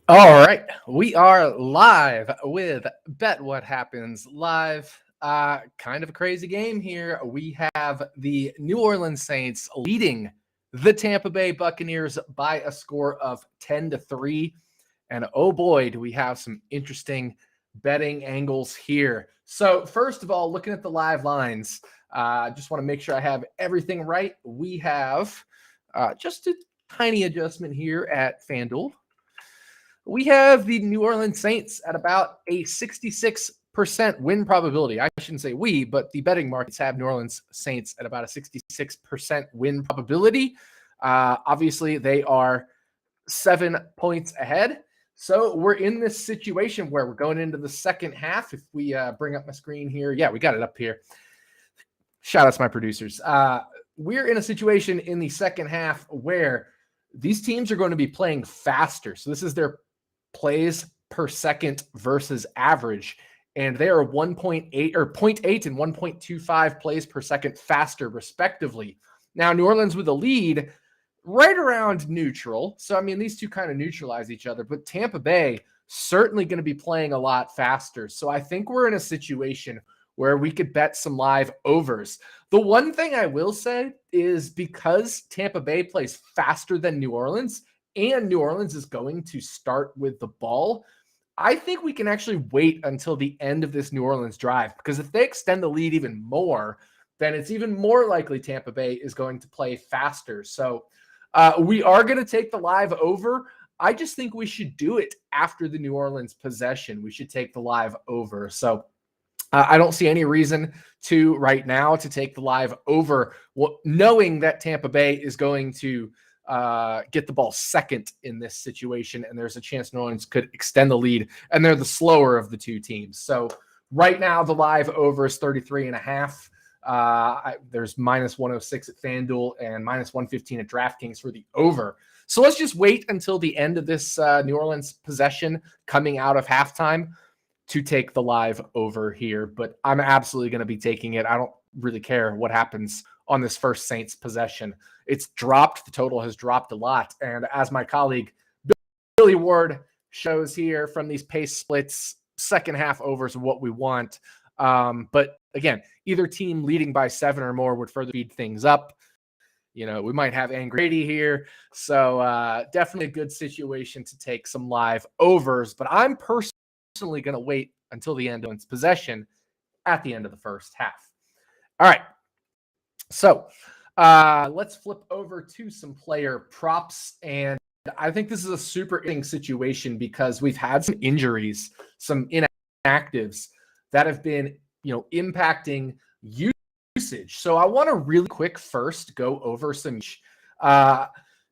All right, we are live with Bet What Happens Live. Kind of a crazy game here. We have the New Orleans Saints leading the Tampa Bay Buccaneers by a score of 10-3. And oh boy, do we have some interesting betting angles here. So, first of all, looking at the live lines, just want to make sure I have everything right. We have just a tiny adjustment here at FanDuel. We have the New Orleans Saints at about a 66% win probability. I shouldn't say we, but the betting markets have New Orleans Saints at about a 66% win probability. Obviously, they are 7 points ahead. So we're in this situation where we're going into the second half. If we bring up my screen here, yeah, we got it up here. Shout out to my producers. We're in a situation in the second half where these teams are going to be playing faster. So this is their plays per second versus average. And they are 1.8 or 0.8 and 1.25 plays per second faster, respectively. Now, New Orleans with a lead right around neutral. So, I mean, these two kind of neutralize each other, but Tampa Bay certainly going to be playing a lot faster. So I think we're in a situation where we could bet some live overs. The one thing I will say is because Tampa Bay plays faster than New Orleans, and New Orleans is going to start with the ball, I think we can actually wait until the end of this New Orleans drive, because if they extend the lead even more, then it's even more likely Tampa Bay is going to play faster. So we are going to take the live over. I just think we should do it after the New Orleans possession. We should take the live over. So I don't see any reason to right now to take the live over, knowing that Tampa Bay is going to get the ball second in this situation, and there's a chance New Orleans could extend the lead, and they're the slower of the two teams. So right now, the live over is 33.5. There's minus 106 at FanDuel and minus 115 at DraftKings for the over. So let's just wait until the end of this New Orleans possession coming out of halftime to take the live over here, but I'm absolutely going to be taking it. I don't really care what happens on this first Saints possession. It's dropped. The total has dropped a lot. And as my colleague Billy Ward shows here from these pace splits, second half overs are what we want. But again, either team leading by 7 or more would further speed things up. You know, we might have Angry Brady here. So definitely a good situation to take some live overs, but I'm personally going to wait until the end of its possession at the end of the first half. All right. So let's flip over to some player props. And I think this is a super interesting situation because we've had some injuries, some inactives that have been, impacting usage. So I want to really quick first go over some.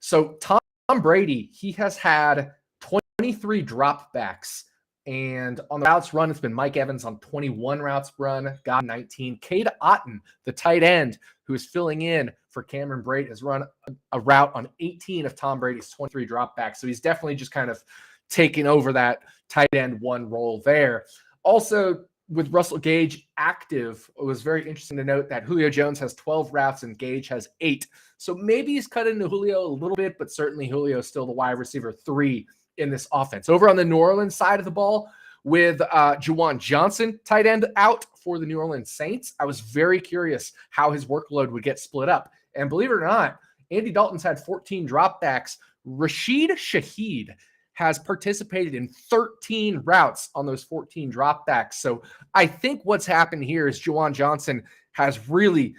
So Tom Brady, he has had 23 dropbacks. And on the routes run, it's been Mike Evans on 21 routes run, got 19. Cade Otton, the tight end who is filling in for Cameron Brate, has run a route on 18 of Tom Brady's 23 dropbacks. So he's definitely just kind of taking over that tight end one role there. Also, with Russell Gage active, it was very interesting to note that Julio Jones has 12 routes and Gage has 8. So maybe he's cut into Julio a little bit, but certainly Julio is still the wide receiver 3 in this offense. Over on the New Orleans side of the ball, with Juwan Johnson, tight end, out for the New Orleans Saints, I was very curious how his workload would get split up. And believe it or not, Andy Dalton's had 14 dropbacks. Rashid Shaheed has participated in 13 routes on those 14 dropbacks. So I think what's happened here is Juwan Johnson has really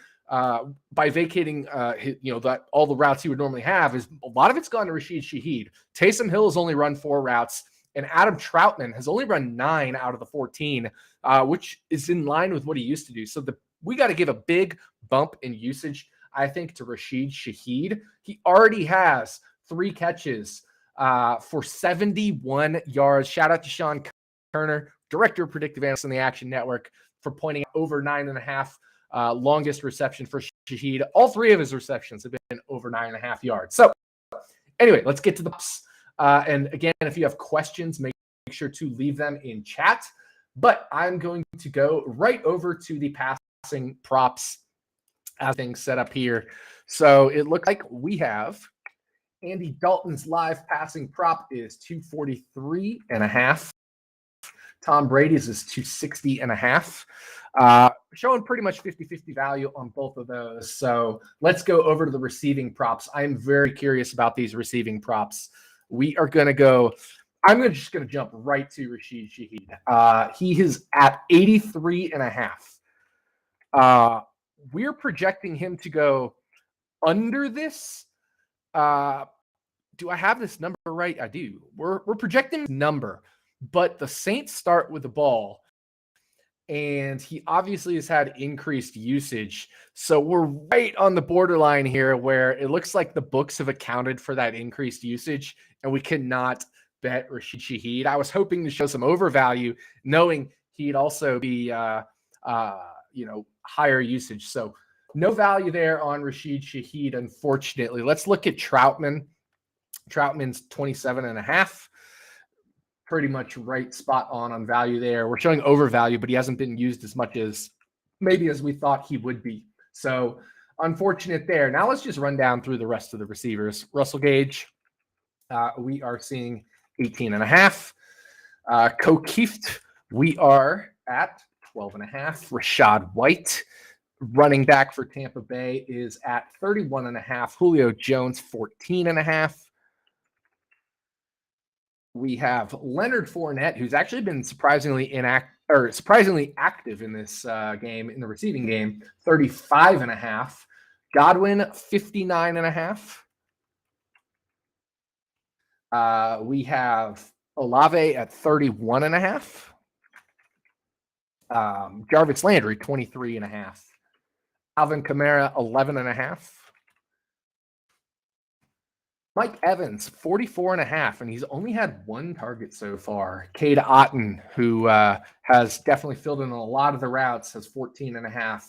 by vacating, that all the routes he would normally have, is a lot of it's gone to Rashid Shaheed. Taysom Hill has only run 4 routes, and Adam Troutman has only run 9 out of the 14, which is in line with what he used to do. So we got to give a big bump in usage, I think, to Rashid Shaheed. He already has 3 catches for 71 yards. Shout out to Sean Turner, director of Predictive Analyst on the Action Network, for pointing out over 9.5 longest reception for Shaheed. All 3 of his receptions have been over 9.5 yards. So anyway, let's get to the and again, if you have questions, make sure to leave them in chat. But I'm going to go right over to the passing props as things set up here. So it looks like we have Andy Dalton's live passing prop is 243.5. Tom Brady's is 260.5. Showing pretty much 50-50 value on both of those. So let's go over to the receiving props. I'm very curious about these receiving props. We are going to go. I'm just going to jump right to Rashid Shaheed. He is at 83.5. We're projecting him to go under this. Do I have this number right? I do. We're projecting this number, but the Saints start with the ball, and he obviously has had increased usage. So we're right on the borderline here where it looks like the books have accounted for that increased usage, and we cannot bet Rashid Shaheed. I was hoping to show some overvalue, knowing he'd also be, higher usage. So no value there on Rashid Shaheed, unfortunately. Let's look at Troutman. Troutman's 27.5. Pretty much right spot on value there. We're showing overvalue, but he hasn't been used as much as maybe as we thought he would be. So unfortunate there. Now let's just run down through the rest of the receivers. Russell Gage, we are seeing 18.5. Kokieft, we are at 12.5. Rashad White, running back for Tampa Bay, is at 31.5. Julio Jones, 14.5. We have Leonard Fournette, who's actually been surprisingly active in this game, in the receiving game, 35.5. Godwin, 59.5. We have Olave at 31.5. Jarvis Landry, 23.5. Alvin Kamara, 11.5. Mike Evans, 44.5, and he's only had one target so far. Cade Otton, who has definitely filled in a lot of the routes, has 14.5.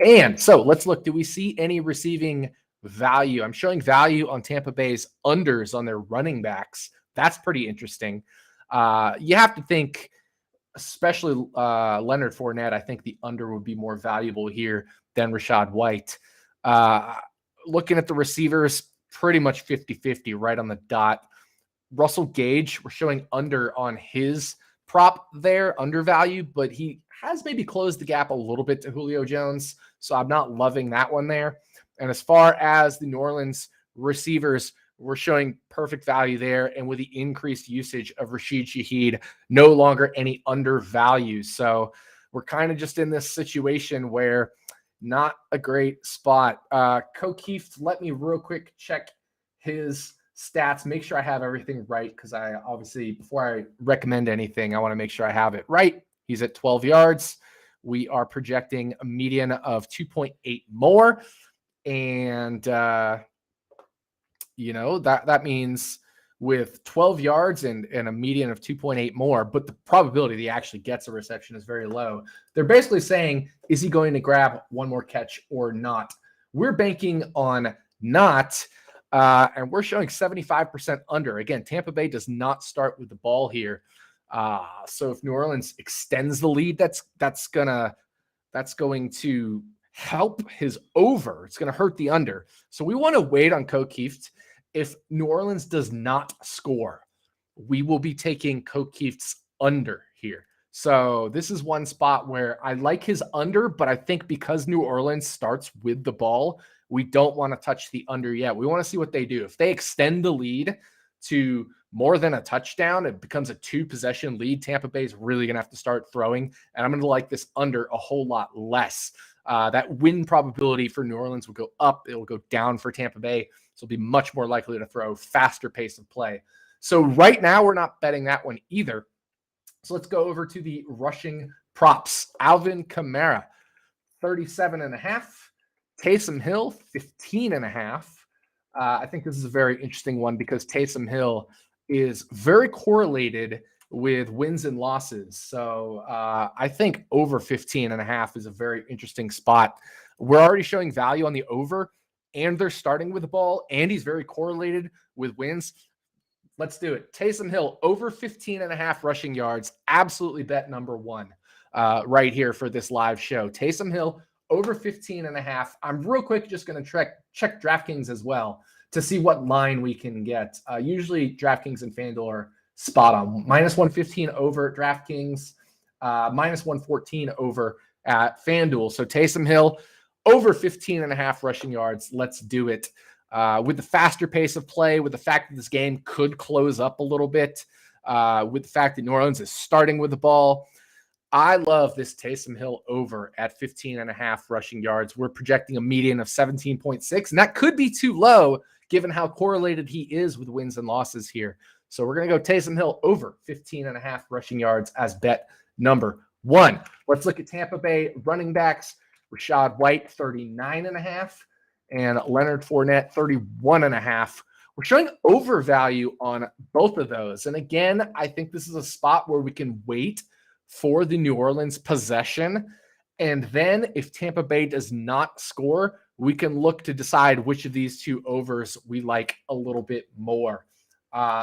And so let's look. Do we see any receiving value? I'm showing value on Tampa Bay's unders on their running backs. That's pretty interesting. You have to think, especially Leonard Fournette, I think the under would be more valuable here than Rashad White. Looking at the receivers, pretty much 50-50 right on the dot. Russell Gage, we're showing under on his prop there, undervalue, but he has maybe closed the gap a little bit to Julio Jones. So I'm not loving that one there. And as far as the New Orleans receivers, we're showing perfect value there. And with the increased usage of Rashid Shaheed, no longer any undervalue. So we're kind of just in this situation where not a great spot. Kokieft, let me real quick check his stats, make sure I have everything right, because I obviously, before I recommend anything, I want to make sure I have it right. He's at 12 yards. We are projecting a median of 2.8 more. And, that means with 12 yards and a median of 2.8 more, but the probability that he actually gets a reception is very low. They're basically saying, is he going to grab one more catch or not? We're banking on not, and we're showing 75% under. Again, Tampa Bay does not start with the ball here. So if New Orleans extends the lead, that's going to help his over. It's going to hurt the under. So we want to wait on Kokieft. If New Orleans does not score, we will be taking Kokieft's under here. So this is one spot where I like his under, but I think because New Orleans starts with the ball, we don't want to touch the under yet. We want to see what they do. If they extend the lead to more than a touchdown, it becomes a 2-possession lead. Tampa Bay is really going to have to start throwing, and I'm going to like this under a whole lot less. That win probability for New Orleans will go up. It will go down for Tampa Bay. So it'll be much more likely to throw, faster pace of play. So right now, we're not betting that one either. So let's go over to the rushing props. Alvin Kamara, 37.5. Taysom Hill, 15.5. I think this is a very interesting one because Taysom Hill is very correlated with wins and losses. So I think over 15.5 is a very interesting spot. We're already showing value on the over, and they're starting with the ball, and he's very correlated with wins. Let's do it. Taysom Hill, over 15.5 rushing yards. Absolutely bet number one right here for this live show. Taysom Hill, over 15.5. I'm real quick just going to check DraftKings as well, to see what line we can get. Usually DraftKings and FanDuel are spot on. -115 over at DraftKings, -114 over at FanDuel. So Taysom Hill over 15.5 rushing yards. Let's do it. With the faster pace of play, with the fact that this game could close up a little bit, with the fact that New Orleans is starting with the ball, I love this Taysom Hill over at 15.5 rushing yards. We're projecting a median of 17.6, and that could be too low given how correlated he is with wins and losses here. So we're going to go Taysom Hill over 15.5 rushing yards as bet number 1. Let's look at Tampa Bay running backs. Rachaad White, 39.5, and Leonard Fournette, 31.5. We're showing overvalue on both of those. And again, I think this is a spot where we can wait for the New Orleans possession. And then if Tampa Bay does not score, we can look to decide which of these two overs we like a little bit more.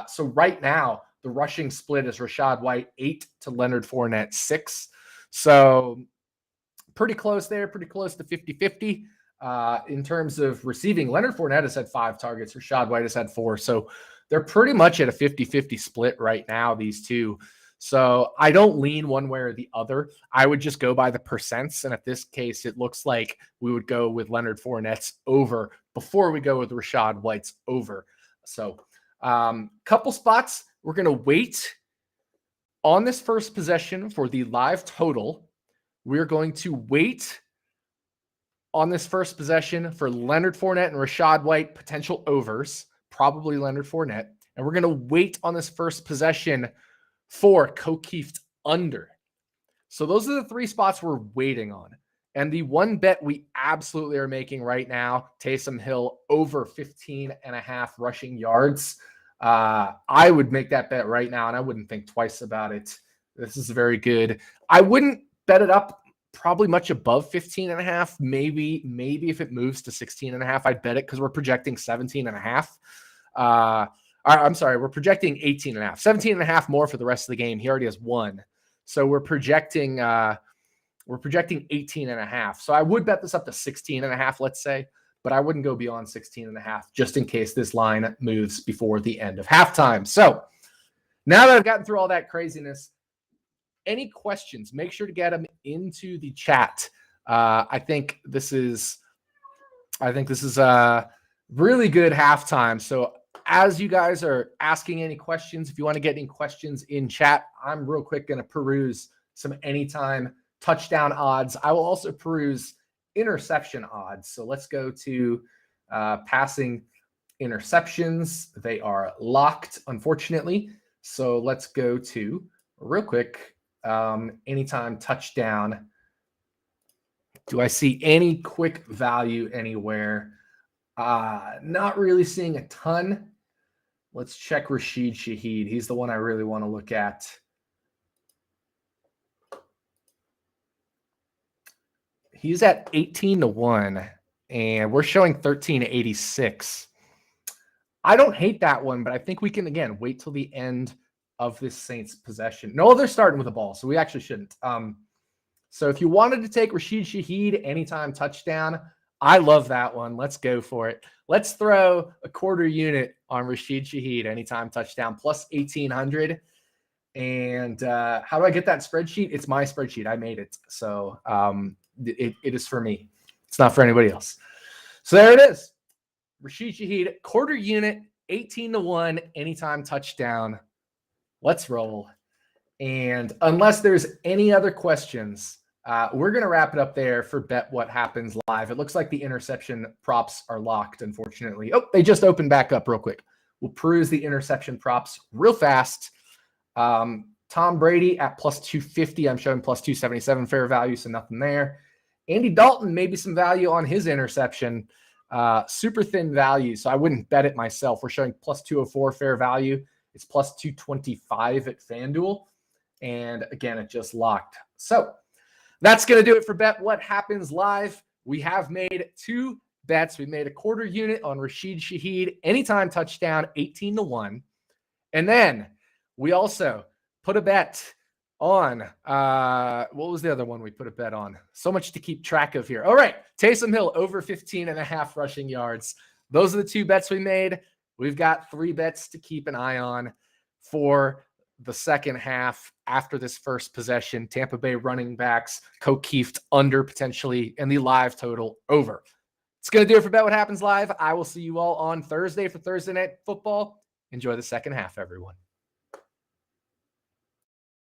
So right now, the rushing split is Rachaad White 8 to Leonard Fournette 6. So pretty close there, pretty close to 50-50. In terms of receiving, Leonard Fournette has had 5 targets. Rachaad White has had 4. So they're pretty much at a 50-50 split right now, these two. So I don't lean one way or the other. I would just go by the percents. And at this case, it looks like we would go with Leonard Fournette's over before we go with Rachaad White's over. So couple spots. We're going to wait on this first possession for the live total. We're going to wait on this first possession for Leonard Fournette and Rachaad White potential overs, probably Leonard Fournette. And we're going to wait on this first possession for Kokeeft under. So those are the 3 spots we're waiting on. And the one bet we absolutely are making right now, Taysom Hill over 15.5 rushing yards. I would make that bet right now, and I wouldn't think twice about it. This is very good. I wouldn't bet it up probably much above 15.5. Maybe if it moves to 16.5, I'd bet it because we're projecting 17.5. I'm sorry, we're projecting 18.5. 17.5 more for the rest of the game. He already has 1. So we're projecting 18.5. So I would bet this up to 16.5, let's say, but I wouldn't go beyond 16.5 just in case this line moves before the end of halftime. So now that I've gotten through all that craziness, any questions, make sure to get them into the chat. I think this is a really good halftime. So as you guys are asking any questions, if you want to get any questions in chat, I'm real quick going to peruse some anytime touchdown odds. I will also peruse interception odds. So let's go to passing interceptions. They are locked, unfortunately. So let's go to real quick anytime touchdown. Do I see any quick value anywhere? Not really seeing a ton. Let's check Rashid Shaheed. He's the one I really want to look at. He's at 18-1, and we're showing 13-86. I don't hate that one, but I think we can, again, wait till the end of this Saints possession. No, they're starting with the ball, so we actually shouldn't. So if you wanted to take Rashid Shaheed anytime touchdown, I love that one. Let's go for it. Let's throw a quarter unit on Rashid Shaheed anytime touchdown plus 1,800. And how do I get that spreadsheet? It's my spreadsheet. I made it. So it is for me. It's not for anybody else. So there it is. Rashid Shaheed, quarter unit, 18-1, anytime touchdown. Let's roll. And unless there's any other questions, we're going to wrap it up there for Bet What Happens Live. It looks like the interception props are locked, unfortunately. Oh, they just opened back up real quick. We'll peruse the interception props real fast. Tom Brady at plus 250. I'm showing plus 277 fair value, so nothing there. Andy Dalton, maybe some value on his interception. Super thin value, so I wouldn't bet it myself. We're showing plus 204 fair value. It's plus 225 at FanDuel. And again, it just locked. So that's going to do it for Bet What Happens Live. We have made 2 bets. We made a quarter unit on Rashid Shaheed, anytime touchdown, 18-1. And then we also put a bet on, what was the other one we put a bet on? So much to keep track of here. All right, Taysom Hill over 15.5 rushing yards. those are the two bets we made. We've got 3 bets to keep an eye on for the second half after this first possession. Tampa Bay running backs, O'Keefe under potentially, and the live total over. It's going to do it for Bet What Happens Live. I will see you all on Thursday for Thursday Night Football. Enjoy the second half, everyone.